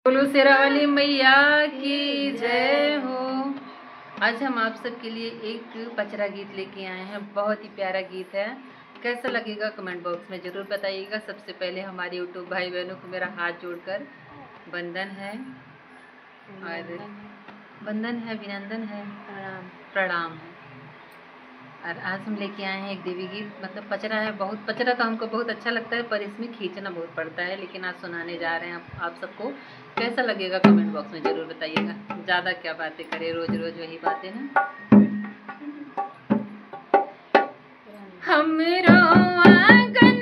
बोलो शेरावाली मैया की जय हो। आज हम आप सबके लिए एक पचरा गीत लेके आए हैं। बहुत ही प्यारा गीत है। कैसा लगेगा कमेंट बॉक्स में ज़रूर बताइएगा। सबसे पहले हमारे यूट्यूब भाई बहनों को मेरा हाथ जोड़कर वंदन है और वंदन है, अभिनंदन है, प्रणाम है। और आज हम लेके आए हैं एक देवी गीत, मतलब पचरा है। बहुत पचरा तो हमको बहुत अच्छा लगता है, पर इसमें खींचना बहुत पड़ता है। लेकिन आज सुनाने जा रहे हैं आप सबको। कैसा लगेगा कमेंट बॉक्स में ज़रूर बताइएगा। ज़्यादा क्या बातें करें, रोज रोज वही बातें ना। हमरो आंगन